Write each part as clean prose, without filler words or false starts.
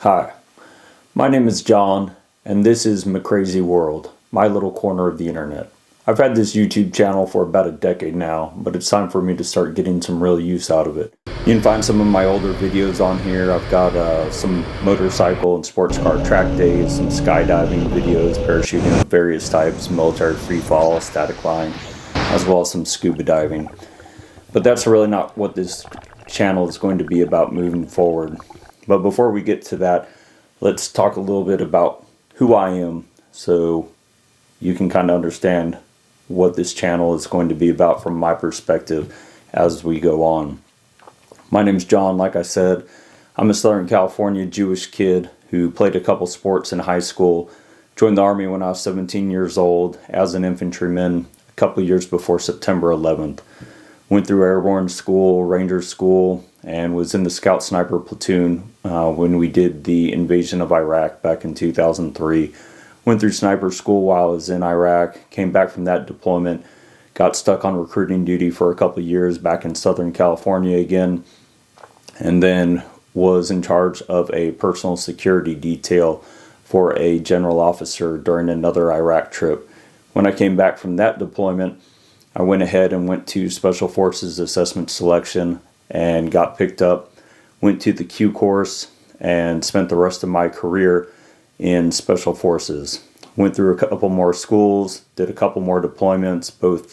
Hi, my name is John, and this is McCrazy World, my little corner of the internet. I've had this YouTube channel for about a decade now, but it's time for me to start getting some real use out of it. You can find some of my older videos on here. I've got some motorcycle and sports car track days, some skydiving videos, parachuting of various types, military free fall, static line, as well as some scuba diving. But that's really not what this channel is going to be about moving forward. But before we get to that, let's talk a little bit about who I am so you can kind of understand what this channel is going to be about from my perspective as we go on. My name's John, like I said. I'm a Southern California Jewish kid who played a couple sports in high school, joined the Army when I was 17 years old as an infantryman a couple years before September 11th. Went through airborne school, ranger school, and was in the scout sniper platoon when we did the invasion of Iraq back in 2003. Went through sniper school while I was in Iraq, came back from that deployment, got stuck on recruiting duty for a couple of years back in Southern California again, and then was in charge of a personal security detail for a general officer during another Iraq trip. When I came back from that deployment, I went ahead and went to Special Forces Assessment Selection and got picked up, went to the Q course, and spent the rest of my career in Special Forces. Went through a couple more schools, did a couple more deployments, both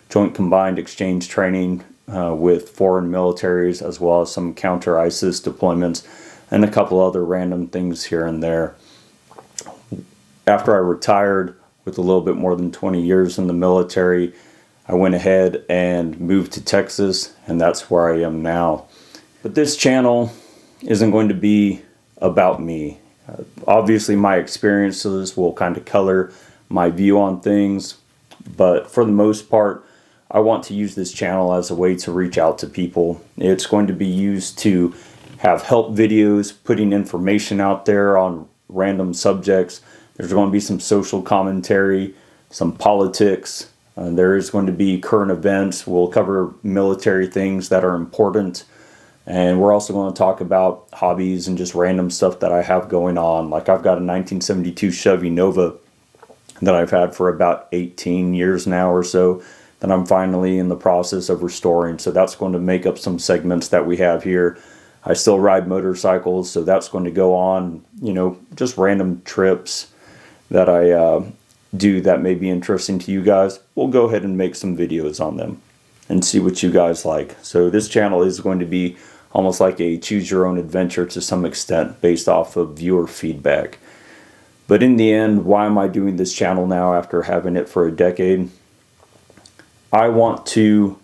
joint combined exchange training with foreign militaries, as well as some counter-ISIS deployments, and a couple other random things here and there. After I retired with a little bit more than 20 years in the military, I went ahead and moved to Texas, and that's where I am now. But this channel isn't going to be about me. Obviously, my experiences will kind of color my view on things, but for the most part, I want to use this channel as a way to reach out to people. It's going to be used to have help videos, putting information out there on random subjects. There's going to be some social commentary, some politics. There is going to be current events. We'll cover military things that are important. And we're also going to talk about hobbies and just random stuff that I have going on. Like I've got a 1972 Chevy Nova that I've had for about 18 years now or so that I'm finally in the process of restoring. So that's going to make up some segments that we have here. I still ride motorcycles, so that's going to go on, just random trips that I do that may be interesting to you guys. We'll go ahead and make some videos on them and see what you guys like. So this channel is going to be almost like a choose your own adventure to some extent based off of viewer feedback. But in the end, why am I doing this channel now after having it for a decade? I want to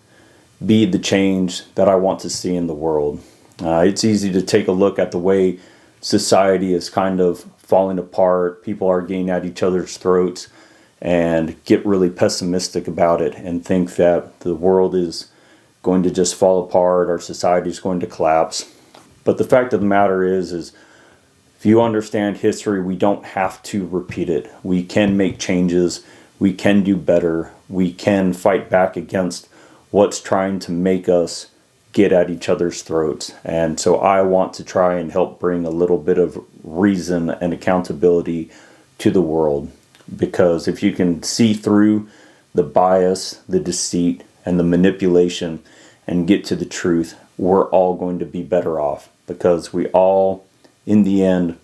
be the change that I want to see in the world. It's easy to take a look at the way society is kind of falling apart. People are getting at each other's throats and get really pessimistic about it and think that the world is going to just fall apart, our society is going to collapse. But the fact of the matter is if you understand history, we don't have to repeat it. We can make changes. We can do better. We can fight back against what's trying to make us get at each other's throats. And so I want to try and help bring a little bit of reason and accountability to the world. Because if you can see through the bias, the deceit, and the manipulation and get to the truth, we're all going to be better off. Because we all, in the end,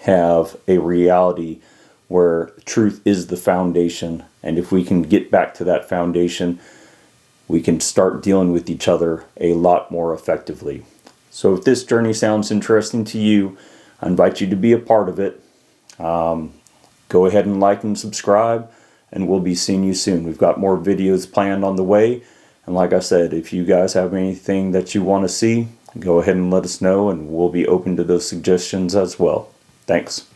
have a reality where truth is the foundation. And if we can get back to that foundation, we can start dealing with each other a lot more effectively. So if this journey sounds interesting to you, I invite you to be a part of it. Go ahead and like and subscribe, and we'll be seeing you soon. We've got more videos planned on the way. And like I said, if you guys have anything that you want to see, go ahead and let us know, and we'll be open to those suggestions as well. Thanks.